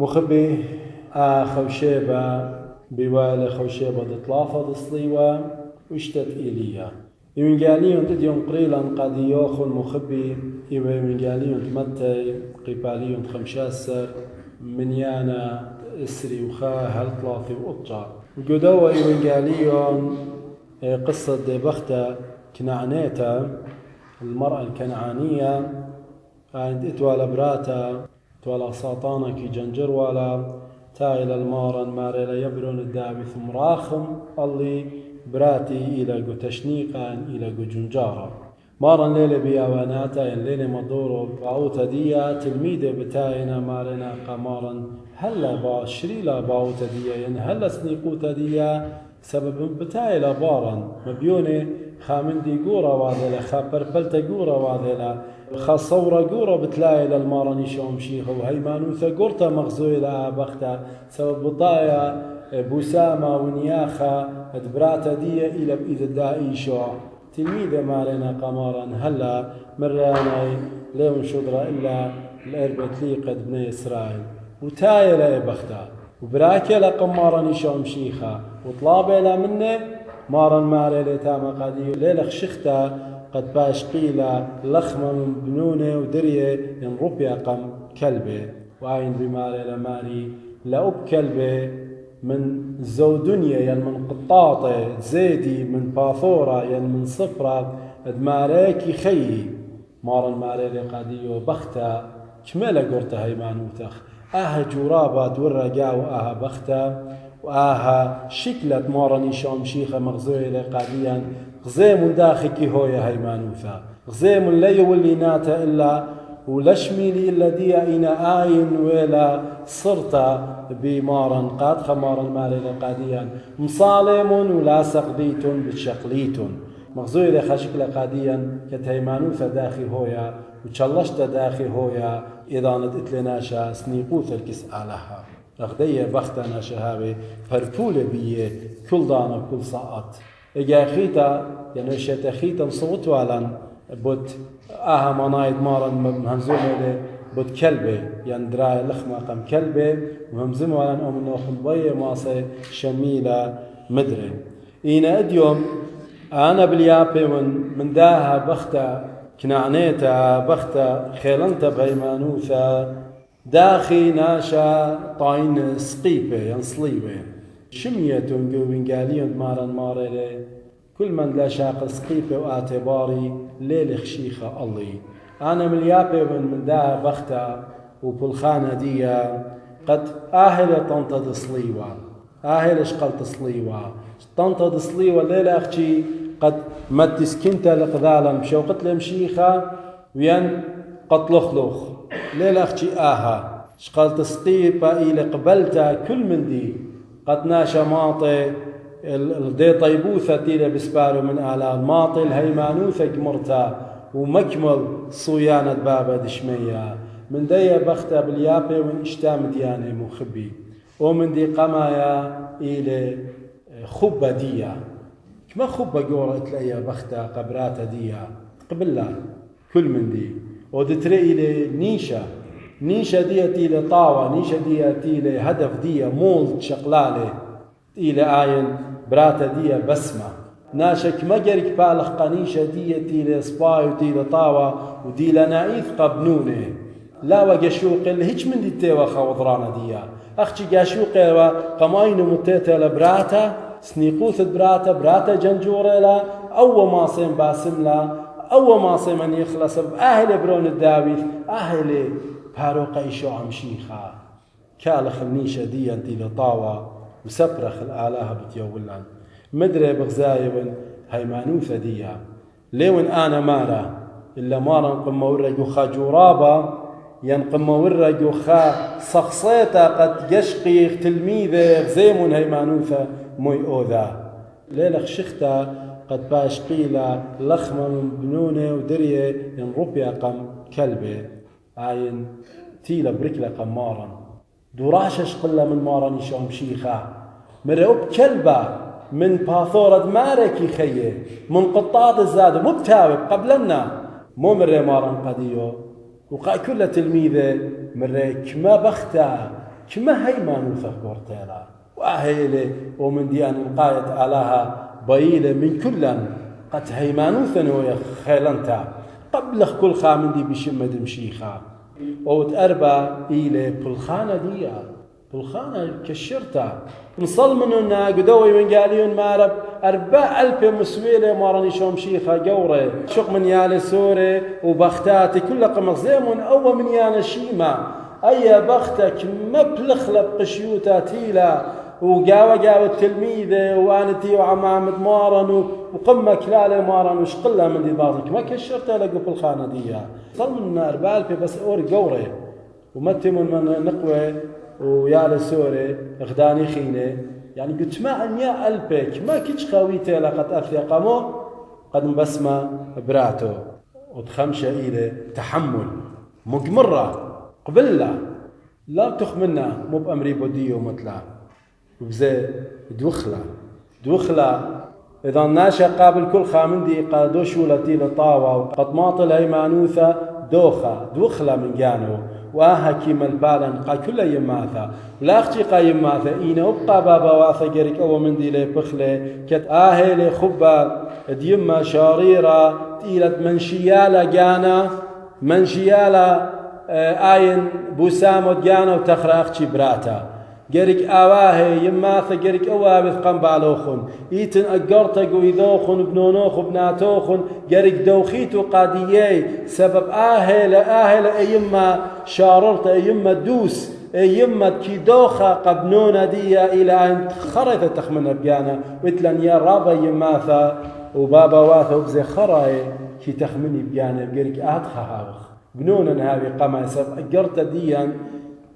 مخبي خوشيبة بوالي خوشيبة دطلافة دصليوة واشتت إيليا يمنجاليون تديون قريلا قد يوخن مخبي يمنجاليون تمتي قباليون خمشاسر منيانا اسري وخا هالطلافي وقطع وقدوة يمنجاليون قصة دي بختة كنعنيتا المرأة الكنعانية عند اتوالا براتا تولا ساطانا كي جنجر ولا تايل المارن ماريلا يبرون الدابي ثم راخم اللي براتي إلى جو تشنيقا إلى جو جنجارا مارن ليلة بياواناتا ين ليلة مدورو باوتا ديا تلميذة بتاينا مارنا قمارا هلا باشريلا باوتا ديا ين هلا سنيقوتا ديا سبب بتايلا بارا مبيوني خامندي قورا واذيلا خابربلتا قورا واذيلا خصورة قورة بتلاقي للمارني شوم شيخة وهيمانوثة قرطة مغزوية لها بختة سبب بطايا بوسامة ونياخة ادبراتا دي إلى بإذا دائي شو تلميذة مالنا قمارا هلا مراني ليون شدرة إلا الأربت لي قد بني إسرائيل وتايا لا بختة وبراكي لقمارني شوم شيخة وطلابي لا منه مارن مالي لتاما قديو ليلخ شخته قد باش قيل لخمة من بنونه ودريه ينرب قم كلبه وعين بمالي لمالي لأب كلبه من زو دنيا ين من قطاطه زيدي من باثورة ين من صفرة ادماريكي خيي مارن مالي لقديو بخته كمالا قرتها يمانوتخ جورابة دور رجاو بخته وآها شكلت مارني شام شيخة مغزوية لقاديا غزيم داخكي هويا هيمانوثا غزيم لا يولي ناتا إلا ولشميلي إلا ديا إنا آين ولا صرتا بمارن قاد خمارن مالي لقاديا مصالم ولا سقديت بتشقليت مغزوية لخشك لقاديا كتهيمانوثا داخي هويا وتشلشت داخي هويا إذا ندت لناشا سنيقوث الكسالها أخدية بختنا شهابي فرفولة بيه كل دانا كل ساعات إجا خيتا يعني شتا خيتا صوت والان بوت منايد مارن مهمزومة بوت كلبي يعني دراي لخمة قم كلبي مهمزومة والان أمنا خنبية ماسي شميلة مدري إينا اديوم أنا باليابي من داها بختا كنعنيتا بختا خيلنتا بهيمانوثا داخي ناشا طاين سقيبه ينصليبه شمية تنقو قاليون مارن ماريلي كل من لا شاق سقيبه واعتباري ليل خشيخة الله أنا مليابه من دا بختا وبالخانة ديا قد آهل طنطا دصليوة آهل شقلت صليوة طنطا دصليوة ليل أختي قد متسكنت لقذالا بشوقت لمشيخة وين قطلخلخ ليل أختي شقلت سقيبة إلى قبلتها كل من دي قد ناشا ماطي الدي طيبوثة تيلا بسبارو من آلان ماطي الهيمانوثة قمرتا ومكمل صويانة بابا دشمية من دي بختها باليابي وانشتام دياني مخبي ومن دي قمايا إلى خبة ديا كما خبة قورة تلاقيها بختها قبراتها ديا قبلها كل من دي ودتري إلى نيشة ديتي لطاوة نيشة ديتي لهدف دي مول شقلالة إلى آين براتا دي بسمة ناشك مجرك بالخ قنيشة ديتي لصباي ودي لطاوة ودي لنايث قبنونه لا وقشوق اللي هيش من دي تيوى خوضرانا دي أختي قشوق قماين متيتا لبراتا سنيقوث براتا جنجورة لا أو ما صيم باسم لا أو ما صيم يخلص أهل برون الداويث أهل باروق إيشو عمشيخا كالخ النيشة دي انتي لطاوة وسبرخ الآلهة بتيولان مدري بغزايبن هيمانوثة دي ليون أنا مارا إلا مارا نقم ورقو خا جورابا ينقم ورقو خا صخصيتا قد يشقي تلميذة غزيمون هيمانوثة موي أوذا ليلخ شختا قد باش قيلة لخمة من بنونه ودريه ينربي قم كلبه عين تيلا بركلة قمارا دراشش قلة من مارني شوم شيخة مرأب كلبة من باثورة ماركي خيه من قطاط الزاد مبتاوب قبلنا مو مرة مارن قديو وقا كل تلميذة مرة كما بختا كما هي ما نوثق قرتيلا وأهيلي ومن ديان القاية آلاها بيلة من كلا قد هي ما نوثنو يا خيلنتا قبل كل خامندي بشمد مشيخا وتأربا إلى بالخانة ديا بالخانة كشرتا نصل مننا قدوي من قاليون مارب 4000 مسويلة مارني شوم شيخة جورة شق من يالي سوري وبختاتي كل قمصيمون أو من يانا شيما أي بختك مبلخلب قشيوتا تيلا وقاوة التلميذة وانتي وعمامد مارن وقمة كلالة مارن وشقلها من دي باطك ما كشرتها لقوا بالخانة ديا صل مننا 4000 بس أوري جورة ومتمون من نقوة ويا سوري غداني خينه يعني قلت ما أنيا ألبك ما كيتش خويته لقد أثيقمو قد مبسمة براتو وتخمشة إلى تحمل مقمرة قبلة لا تخمنا مو بأمري بوديو مثلا وبزي دوخلة إذا ناشا قابل كل خامندي قادو شولتي لطاوة وقد ماطل هي مانوثة دوخلة من جانو واها كيما البالن قا كل يماثا ولا اختي قا يماثا اينا وبقى بابا واثا قريك او من دي لي بخله كت لي خبا ديما شاريرة تيلت منشيالا جانا منشيالا آين بوسامو جانا وتخرا اختي براتا قريك آواهي يماثا قريك اوابث قنبالوخن ايتن اقرتق ويذوخن بنونوخ بناتوخن قريك دوخيتو قاديي سبب آهل ايما شاررت ايما دوس ايما كي دوخا قبنونا ديا الى ان خريثة تخمن بيانا ويتلن يا رابا يماثا وبابا واثا وبزي خراي كي تخمني بيانا قريك ادخا هاوخ بنونا هاوي قما سبب اقرت ديا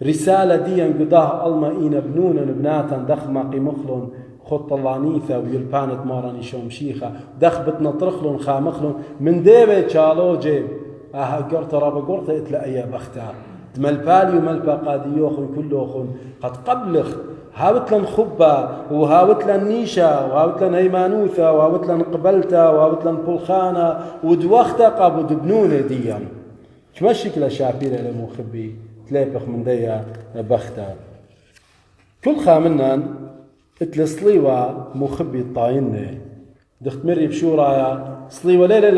رسالة ديا قداه الله إينا بنونا بناتا دخما قيمخلون خط اللانيثة ويلبانت ماراني شوم شيخة دخبتنا طرخلون خامخلون من ديبه شالو جيب قرت رابا قرت اتلا ايا بختها تملبالي وملبا قاديوخن كلوخن قد قبلخ هاوتلن خبة وهاوتلن نيشة وهاوتلن هيمانوثة وهاوتلن قبلتا وهاوتلن بلخانة ودوختا قابو دبنونة ديا كما الشكل شابيرة لمخبي تلابخ من ديا بختا كل خامنا اتلصليوة مخبي الطاينة دخت مري بشورايا صليوة لا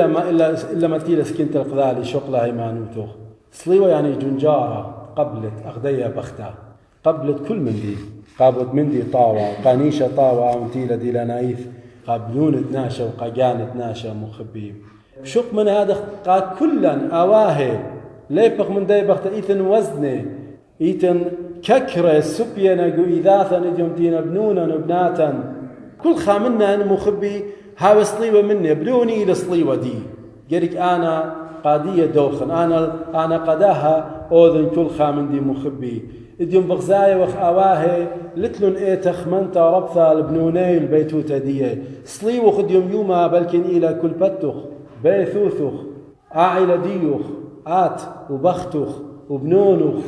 إلا ما تيلا سكنت القذالي شقلها هيمانوتوخ صليوة يعني جنجارة قبلت أخديا بختا قبلت كل من دي قابلت من دي طاوة قانيشة طاوة ومتيلا دي لنايث قابلون تناشا وقاقان تناشا مخبي شق من هذا قا كلا أواهي ليبخ من دي بخت إيثن وزني إيثن ككرة سبينا قو إذاثا نديهم دينا بنونا وبناتا كل خامنا أنا مخبي هاو صليوة مني بلوني إلى صليوة دي قريك أنا قادية دوخن أنا قداها أوذن كل خامن دي مخبي إديهم بغزاية وخ أواهي لتلون إيتخ منتا ربثا البنوني البيتوتة دي صليوة خديهم يوما بلكن إلى كل بتخ بيثوثخ عائلة ديوخ آت وبختخ وبنونخ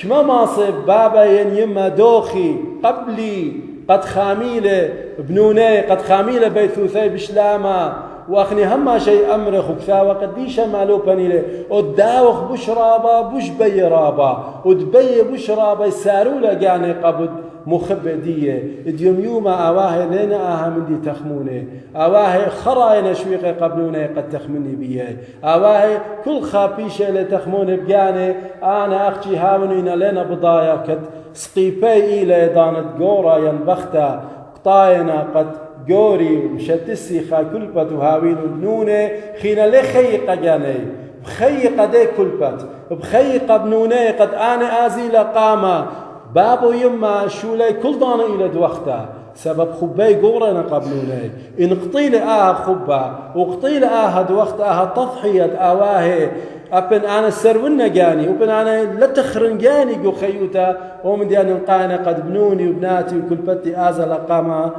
كما ماصب بابا يما دوخي قبلي قد خاميلة بنوني قد خاميلة بيثوثي بشلامة واخني هما شيء امرخ وكذا وقديش مالو بنيله وداوخ بشرابا بش بيرابا ودبي بشرابا يساروا لقاني قبض مخبديه ديوم يوما اواهي لنا اها من دي تخمونه اواهي خراينا شويقه قبلونه قد تخمني بيه اواهي كل خابيشه اللي تخمون بقاني انا اختي هاونينا لنا بضايا قد سقيبي الى دانت قورا ينبختا قطاينا قد جوري ومشتسي خا كلبت وهاوين بنونه خينا لخيق جاني بخيق دي كلبت بخيق بنونه قد انا ازي لقامه بابو يما شولي كل دانا الى دوخته سبب خباي قورنا قبلوني ان قطيل خبا وقطيل دوخت تضحية اواهي أبن أنا السرونا جاني وبن أنا لا تخرن جاني جو خيوتا ومن دي أنا نقانا قد بنوني وبناتي وكل بتي آزا لقاما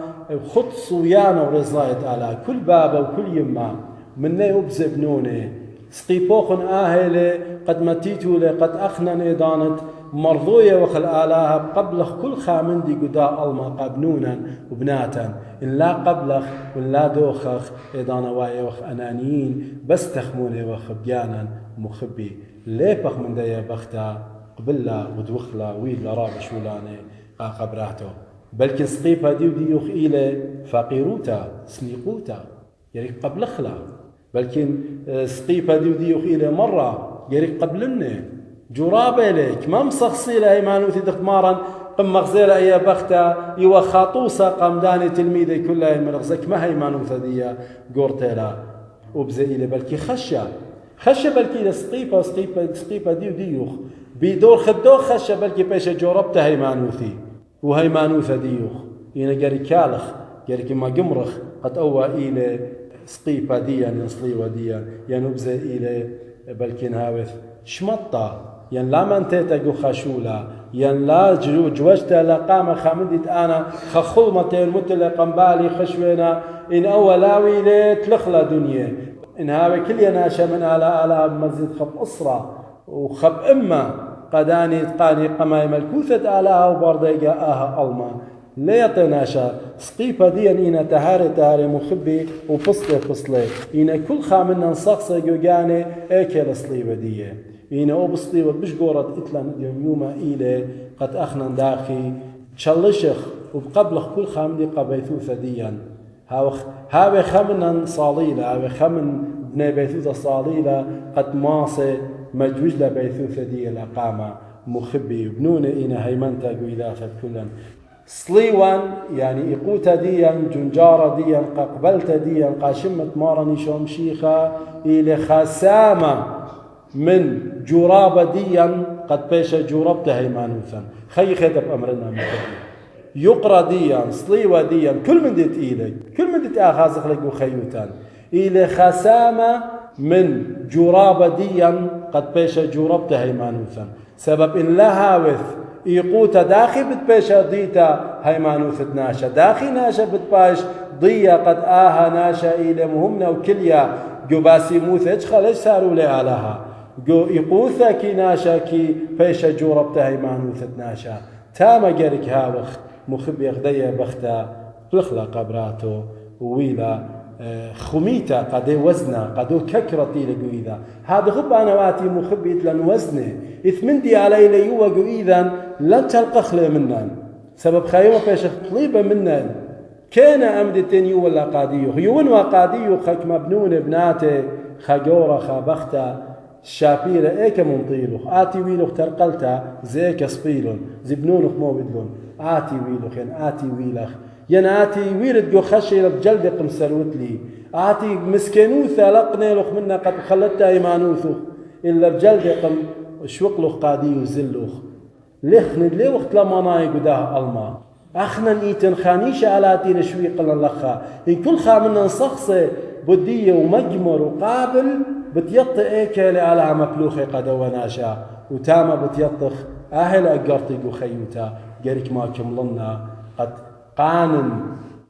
خط صويانا ورزايت على كل بابا وكل يما مني أبز بنوني سقيبوخن آهلي قد متيتو لي قد أخنني دانت مرضوية وخل آلاها قبلخ كل خامندي قداء الما قبنونا وبناتا إن لا قبلخ وإن لا دوخخ إدانا وايا وخ أنانيين بس تخموني وخ بيانا مخبي ليبخ من دايا بختا قبلا ودوخلا ويلا رابش ولاني قبراته بلكن سقيبة دي وديوخ إلى فقيروتا سنيقوتا يعني قبل خلا بلكن سقيبة دي وديوخ إلى مرة يعني قبلنا جرابة لك ما مصخصي لها إيمانوثي دخمارا قم مغزيلة إيا بختا إيوا خاطوسة قمداني تلميذي كلها المرغزك ما هي إيمانوثة دي قورتيلا وبزي إلى بلكي خشة بلكي سقيبة دي وديوخ بدور خدو خشة بلكي بيش جوربتها هيمانوثي وهيمانوثة ديوخ إنا قاري كالخ قاري كما قمرخ قد أوى إلى سقيبة ديا ينصليوة ديا ينبزي إلى بلكي هاوث شمطة ين لا منتيتا خشولة ين لا جوجتا لقامة خامدت أنا خخلمتين متلقا بالي خشوينا إن أولاوي لتلخلا دنيا إن هاوي كل يناشا من آلا مزيد خب أسرة وخب إما قداني تقاني قماي ملكوثة آلاها وبرديقا آها ألما لا يطناشا سقيبة دي إنا تهاري مخبي وفصلي إنا كل خامنا نصقصي جوجاني اكل صليبة دي إنا أوبصليبة بش قورت إتلان يوما إلي قد أخنا داخي تشلشخ وبقبلخ كل خامدي قبيثوثة ديا هاوي خمنا صاليلة هاوي خمن بني بيثوثة صاليلة قد ماصي مجوج لبيثوثة دي لقامة مخبي وبنون إنا هيمنتا قويدافة كلا صليوان يعني إقوتا ديا جنجارة ديا قبلتا ديا قاشمة مارني شوم شيخة إلى خسامة من جرابة ديا قد بيشا جربتها هيمانوثا خي خيدب أمرنا مخبي يقرأ ديا صليوة ديا كل من ديت إيلي كل من ديت آخازق لك وخيوتان إلى خسامة من جرابة ديا قد بيشا جربتها هيمانوثا سبب إن لا هاوث يقوتا داخي بتبيشا ديتا هيمانوث ناشا داخي ناشا بتباش ضيا قد آها ناشا إلى مهمنا وكليا جباسي موثج خلش ساروا لها لها يقوثا كي ناشا كي بيشا جربتها هيمانوث ناشا تاما قرك هاوخ مخبي يغديا بختا تخلى قبراته وويلا خميتا قد وزنا قد ككرتي لقويذا هذا خب أنا واتي مخبي لن وزنه إثمندي علي ليوغ إذا لا تلقى خلي منان سبب خيوة فيش خليبة منان كان أمدتين يولا قاديو يون وقاديو خك مبنون بناته خجورة خبختا شابيرة ايك منطيلو آتي ويلو ترقلتا زيك سبيلون زبنونخ موبدلون آتي ويلو خين آتي ويلخ يناتي ويرد جو خشي بجلد قمسلوت لي آتي مسكنوثة لقنيلوخ منا قد خلتها إيمانوثوخ إلا بجلد قم شوقلوخ قاديو زلوخ لخند لي وقت لما ناي قداه ألما أخنا إيتن خانيش علاتي لشويق لنلخا إن كل خامنا نصخصي بدية ومجمر وقابل بتيط إيكالي على مكلوخي قد وناشا وتاما بتيطخ أهل أقرطيق خيوتا قريك ما كملنا قد قانن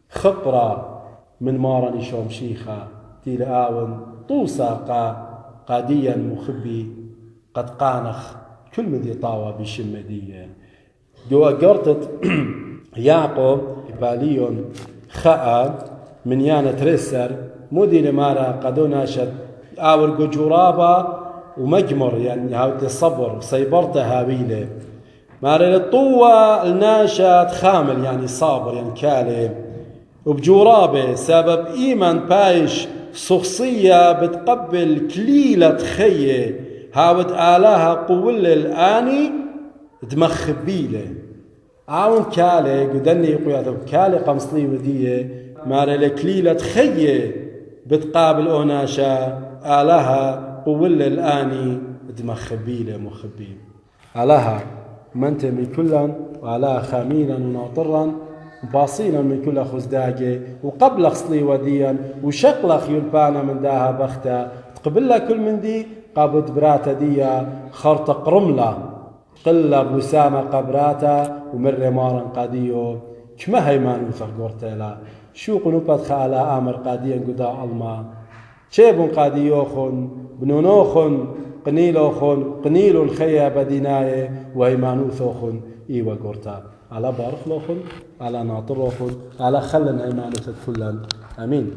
خطرة من مارني شوم شيخة تيل آون طوسا قاديا مخبي قد قانخ كل مدي طاوة بشمدية جو أقرطت يعقوب باليون خاء من يانا ترسر مودي لمارا قدو ناشد آور جرابة ومجمر يعني هاوتي الصبر سيبرته هاويله مارا للطوة الناشد خامل يعني صابر يعني كالي وبجرابة سبب إيمان بايش شخصية بتقبل كليلة خيه هاوت آلاها قول الآني دمخ بيله عاون كالي قدني يقول كالي قمصلي وديه مارا لكليلة خيه بتقابل أوناشا آلها قول الآني دمخ بيله مخبي آلها منتمي كلا وعلى خاميلا وناطرا باصيلا من كل خزداجة وقبل خصلي وديا وشقلخ يلبانا من داها بختا تقبل كل من دي قابد براتا ديا خرطق رملة قلة بسامة قبراتا ومر مارا قاديو كما هيمان وثق قرتلا شو قنوبات خالا آمر قاديا قدا الما شيبون قاديوخن بنونوخن قنيلو الخيا بديناي وهيمانوثوخن إيوا قرتا على بارخلوخن على ناطروخن على خلن هيمانوثت كلن آمين.